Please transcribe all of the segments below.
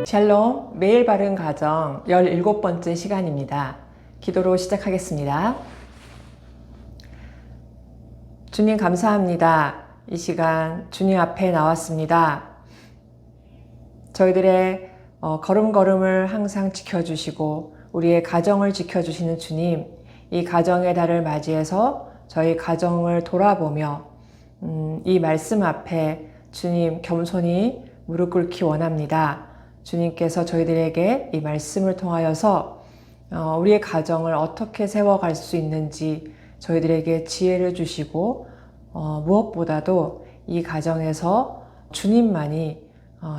샬롬, 매일 바른 가정 17번째 시간입니다. 기도로 시작하겠습니다. 주님 감사합니다. 이 시간 주님 앞에 나왔습니다. 저희들의 걸음걸음을 항상 지켜주시고 우리의 가정을 지켜주시는 주님, 이 가정의 달을 맞이해서 저희 가정을 돌아보며 이 말씀 앞에 주님 겸손히 무릎 꿇기 원합니다. 주님께서 저희들에게 이 말씀을 통하여서 우리의 가정을 어떻게 세워갈 수 있는지 저희들에게 지혜를 주시고 무엇보다도 이 가정에서 주님만이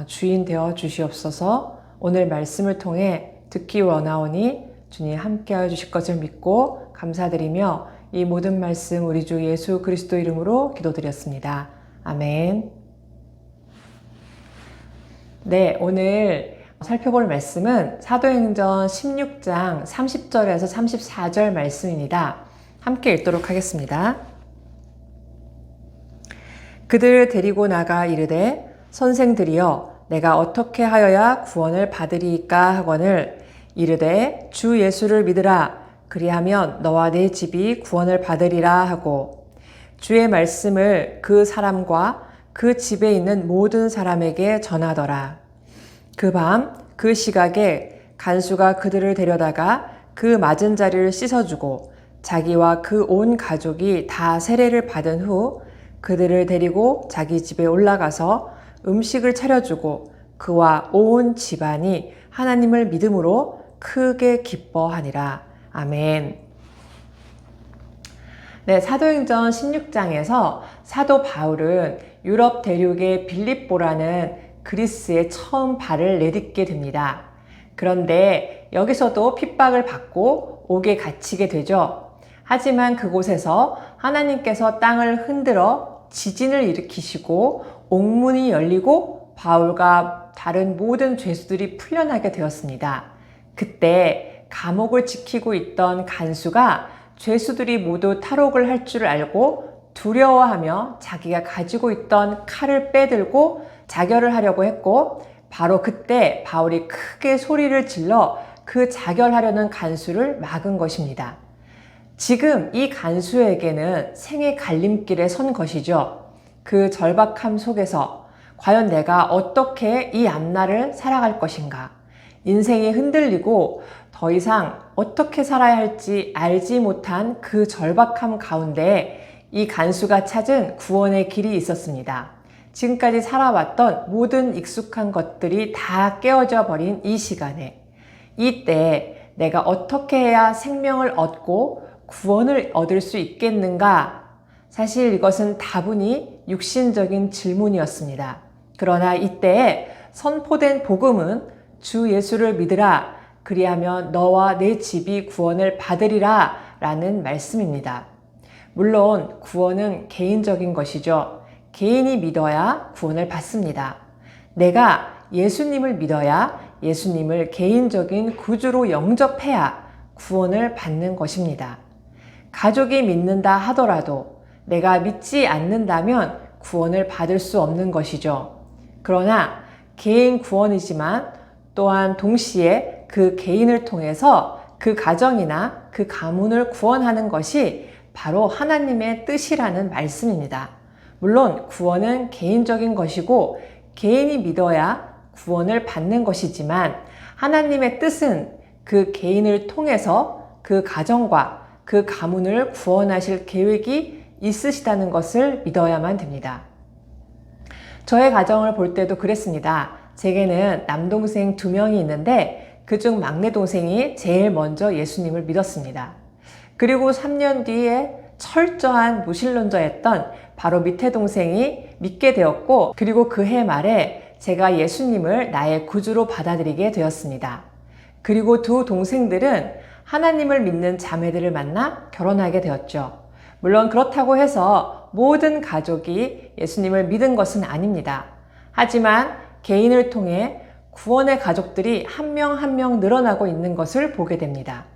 주인 되어 주시옵소서. 오늘 말씀을 통해 듣기 원하오니 주님 함께하여 주실 것을 믿고 감사드리며 이 모든 말씀 우리 주 예수 그리스도 이름으로 기도드렸습니다. 아멘. 네, 오늘 살펴볼 말씀은 사도행전 16장 30절에서 34절 말씀입니다. 함께 읽도록 하겠습니다. 그들을 데리고 나가 이르되 선생들이여 내가 어떻게 하여야 구원을 받으리이까 하거늘 이르되 주 예수를 믿으라 그리하면 너와 내 집이 구원을 받으리라 하고 주의 말씀을 그 사람과 그 집에 있는 모든 사람에게 전하더라. 그 밤 그 시각에 간수가 그들을 데려다가 그 맞은 자리를 씻어주고 자기와 그 온 가족이 다 세례를 받은 후 그들을 데리고 자기 집에 올라가서 음식을 차려주고 그와 온 집안이 하나님을 믿음으로 크게 기뻐하니라. 아멘. 네, 사도행전 16장에서 사도 바울은 유럽 대륙의 빌립보라는 그리스에 처음 발을 내딛게 됩니다. 그런데 여기서도 핍박을 받고 옥에 갇히게 되죠. 하지만 그곳에서 하나님께서 땅을 흔들어 지진을 일으키시고 옥문이 열리고 바울과 다른 모든 죄수들이 풀려나게 되었습니다. 그때 감옥을 지키고 있던 간수가 죄수들이 모두 탈옥을 할 줄 알고 두려워하며 자기가 가지고 있던 칼을 빼들고 자결을 하려고 했고 바로 그때 바울이 크게 소리를 질러 그 자결하려는 간수를 막은 것입니다. 지금 이 간수에게는 생의 갈림길에 선 것이죠. 그 절박함 속에서 과연 내가 어떻게 이 앞날을 살아갈 것인가? 인생이 흔들리고 더 이상 어떻게 살아야 할지 알지 못한 그 절박함 가운데 이 간수가 찾은 구원의 길이 있었습니다. 지금까지 살아왔던 모든 익숙한 것들이 다 깨어져 버린 이 시간에 이때 내가 어떻게 해야 생명을 얻고 구원을 얻을 수 있겠는가? 사실 이것은 다분히 육신적인 질문이었습니다. 그러나 이때에 선포된 복음은 주 예수를 믿으라 그리하면 너와 내 집이 구원을 받으리라 라는 말씀입니다. 물론 구원은 개인적인 것이죠. 개인이 믿어야 구원을 받습니다. 내가 예수님을 믿어야 예수님을 개인적인 구주로 영접해야 구원을 받는 것입니다. 가족이 믿는다 하더라도 내가 믿지 않는다면 구원을 받을 수 없는 것이죠. 그러나 개인 구원이지만 또한 동시에 그 개인을 통해서 그 가정이나 그 가문을 구원하는 것이 바로 하나님의 뜻이라는 말씀입니다. 물론 구원은 개인적인 것이고 개인이 믿어야 구원을 받는 것이지만 하나님의 뜻은 그 개인을 통해서 그 가정과 그 가문을 구원하실 계획이 있으시다는 것을 믿어야만 됩니다. 저의 가정을 볼 때도 그랬습니다. 제게는 남동생 2명이 있는데 그중 막내 동생이 제일 먼저 예수님을 믿었습니다. 그리고 3년 뒤에 철저한 무신론자였던 바로 밑에 동생이 믿게 되었고 그리고 그해 말에 제가 예수님을 나의 구주로 받아들이게 되었습니다. 그리고 두 동생들은 하나님을 믿는 자매들을 만나 결혼하게 되었죠. 물론 그렇다고 해서 모든 가족이 예수님을 믿은 것은 아닙니다. 하지만 개인을 통해 구원의 가족들이 한 명 한 명 늘어나고 있는 것을 보게 됩니다.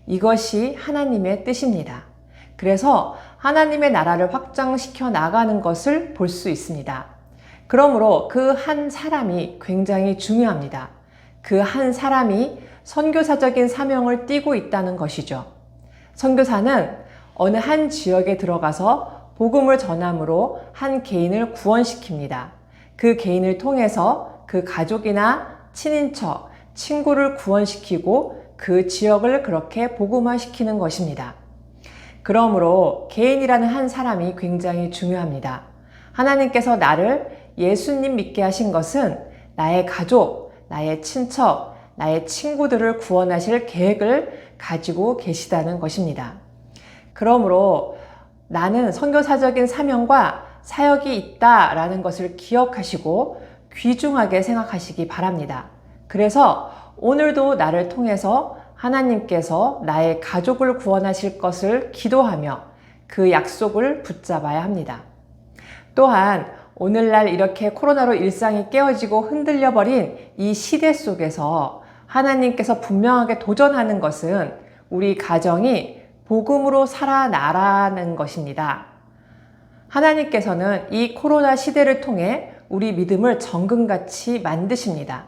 이것이 하나님의 뜻입니다. 그래서 하나님의 나라를 확장시켜 나가는 것을 볼 수 있습니다. 그러므로 그 한 사람이 굉장히 중요합니다. 그 한 사람이 선교사적인 사명을 띠고 있다는 것이죠. 선교사는 어느 한 지역에 들어가서 복음을 전함으로 한 개인을 구원시킵니다. 그 개인을 통해서 그 가족이나 친인척, 친구를 구원시키고 그 지역을 그렇게 복음화시키는 것입니다. 그러므로 개인이라는 한 사람이 굉장히 중요합니다. 하나님께서 나를 예수님 믿게 하신 것은 나의 가족, 나의 친척, 나의 친구들을 구원하실 계획을 가지고 계시다는 것입니다. 그러므로 나는 선교사적인 사명과 사역이 있다라는 것을 기억하시고 귀중하게 생각하시기 바랍니다. 그래서 오늘도 나를 통해서 하나님께서 나의 가족을 구원하실 것을 기도하며 그 약속을 붙잡아야 합니다. 또한 오늘날 이렇게 코로나로 일상이 깨어지고 흔들려버린 이 시대 속에서 하나님께서 분명하게 도전하는 것은 우리 가정이 복음으로 살아나라는 것입니다. 하나님께서는 이 코로나 시대를 통해 우리 믿음을 정금같이 만드십니다.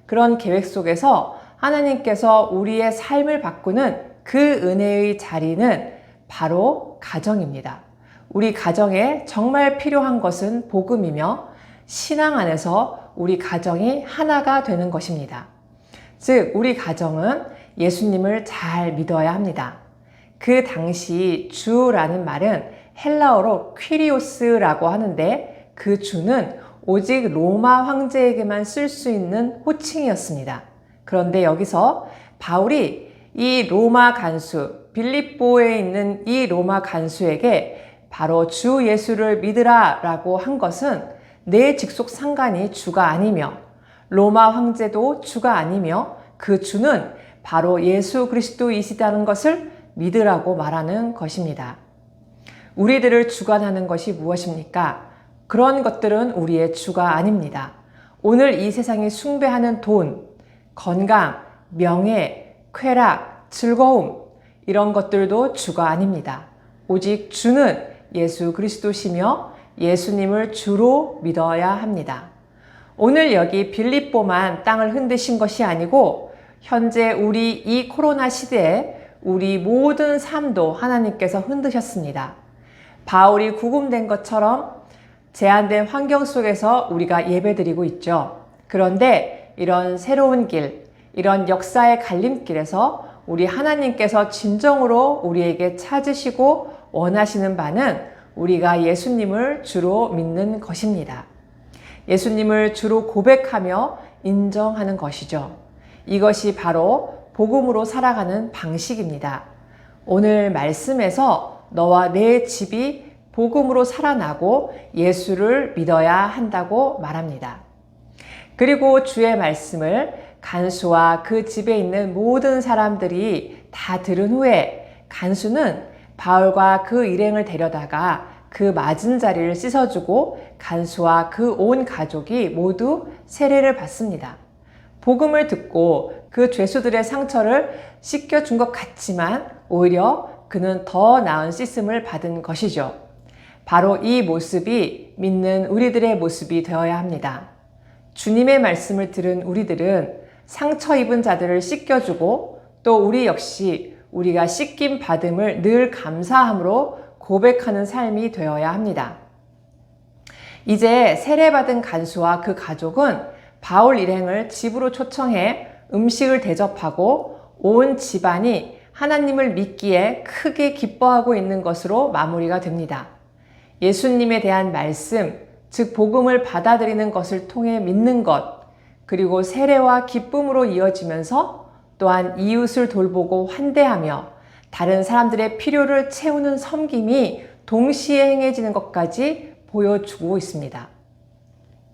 그런 계획 속에서 하나님께서 우리의 삶을 바꾸는 그 은혜의 자리는 바로 가정입니다. 우리 가정에 정말 필요한 것은 복음이며 신앙 안에서 우리 가정이 하나가 되는 것입니다. 즉, 우리 가정은 예수님을 잘 믿어야 합니다. 그 당시 주라는 말은 헬라어로 퀴리오스라고 하는데 그 주는 오직 로마 황제에게만 쓸 수 있는 호칭이었습니다. 그런데 여기서 바울이 이 로마 간수, 빌립보에 있는 이 로마 간수에게 바로 주 예수를 믿으라 라고 한 것은 내 직속 상관이 주가 아니며 로마 황제도 주가 아니며 그 주는 바로 예수 그리스도이시다는 것을 믿으라고 말하는 것입니다. 우리들을 주관하는 것이 무엇입니까? 그런 것들은 우리의 주가 아닙니다. 오늘 이 세상이 숭배하는 돈, 건강, 명예, 쾌락, 즐거움 이런 것들도 주가 아닙니다. 오직 주는 예수 그리스도시며 예수님을 주로 믿어야 합니다. 오늘 여기 빌립보만 땅을 흔드신 것이 아니고 현재 우리 이 코로나 시대에 우리 모든 삶도 하나님께서 흔드셨습니다. 바울이 구금된 것처럼 제한된 환경 속에서 우리가 예배드리고 있죠. 그런데 이런 새로운 길, 이런 역사의 갈림길에서 우리 하나님께서 진정으로 우리에게 찾으시고 원하시는 바는 우리가 예수님을 주로 믿는 것입니다. 예수님을 주로 고백하며 인정하는 것이죠. 이것이 바로 복음으로 살아가는 방식입니다. 오늘 말씀에서 너와 내 집이 복음으로 살아나고 예수를 믿어야 한다고 말합니다. 그리고 주의 말씀을 간수와 그 집에 있는 모든 사람들이 다 들은 후에 간수는 바울과 그 일행을 데려다가 그 맞은 자리를 씻어주고 간수와 그 온 가족이 모두 세례를 받습니다. 복음을 듣고 그 죄수들의 상처를 씻겨준 것 같지만 오히려 그는 더 나은 씻음을 받은 것이죠. 바로 이 모습이 믿는 우리들의 모습이 되어야 합니다. 주님의 말씀을 들은 우리들은 상처 입은 자들을 씻겨주고 또 우리 역시 우리가 씻김 받음을 늘 감사함으로 고백하는 삶이 되어야 합니다. 이제 세례받은 간수와 그 가족은 바울 일행을 집으로 초청해 음식을 대접하고 온 집안이 하나님을 믿기에 크게 기뻐하고 있는 것으로 마무리가 됩니다. 예수님에 대한 말씀, 즉 복음을 받아들이는 것을 통해 믿는 것, 그리고 세례와 기쁨으로 이어지면서 또한 이웃을 돌보고 환대하며 다른 사람들의 필요를 채우는 섬김이 동시에 행해지는 것까지 보여주고 있습니다.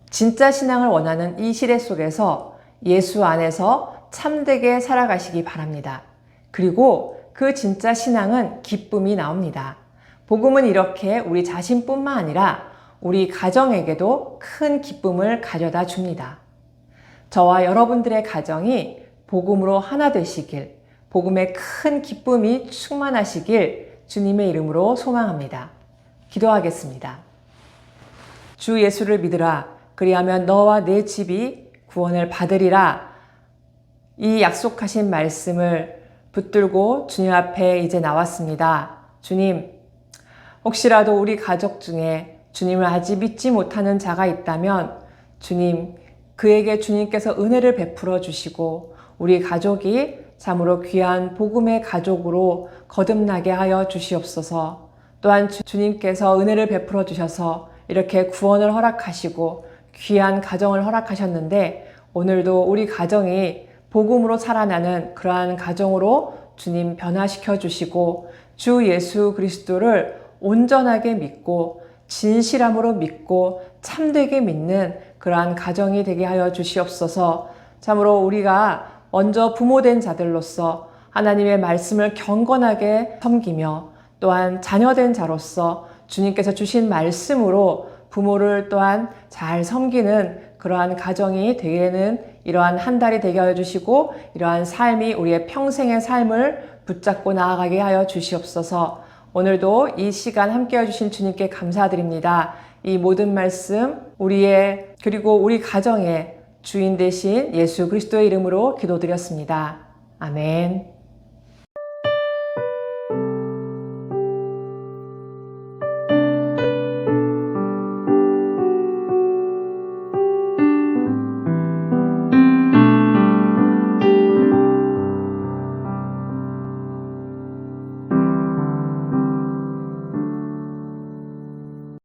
진짜 신앙을 원하는 이 시대 속에서 예수 안에서 참되게 살아가시기 바랍니다. 그리고 그 진짜 신앙은 기쁨이 나옵니다. 복음은 이렇게 우리 자신뿐만 아니라 우리 가정에게도 큰 기쁨을 가져다 줍니다. 저와 여러분들의 가정이 복음으로 하나 되시길, 복음의 큰 기쁨이 충만하시길 주님의 이름으로 소망합니다. 기도하겠습니다. 주 예수를 믿으라. 그리하면 너와 내 집이 구원을 받으리라. 이 약속하신 말씀을 붙들고 주님 앞에 이제 나왔습니다. 주님, 혹시라도 우리 가족 중에 주님을 아직 믿지 못하는 자가 있다면 주님, 그에게 주님께서 은혜를 베풀어 주시고 우리 가족이 참으로 귀한 복음의 가족으로 거듭나게 하여 주시옵소서. 또한 주님께서 은혜를 베풀어 주셔서 이렇게 구원을 허락하시고 귀한 가정을 허락하셨는데 오늘도 우리 가정이 복음으로 살아나는 그러한 가정으로 주님 변화시켜 주시고 주 예수 그리스도를 온전하게 믿고 진실함으로 믿고 참되게 믿는 그러한 가정이 되게 하여 주시옵소서. 참으로 우리가 먼저 부모된 자들로서 하나님의 말씀을 경건하게 섬기며 또한 자녀된 자로서 주님께서 주신 말씀으로 부모를 또한 잘 섬기는 그러한 가정이 되는 이러한 한 달이 되게 하여 주시고 이러한 삶이 우리의 평생의 삶을 붙잡고 나아가게 하여 주시옵소서. 오늘도 이 시간 함께해 주신 주님께 감사드립니다. 이 모든 말씀 우리의 그리고 우리 가정의 주인 되신 예수 그리스도의 이름으로 기도드렸습니다. 아멘.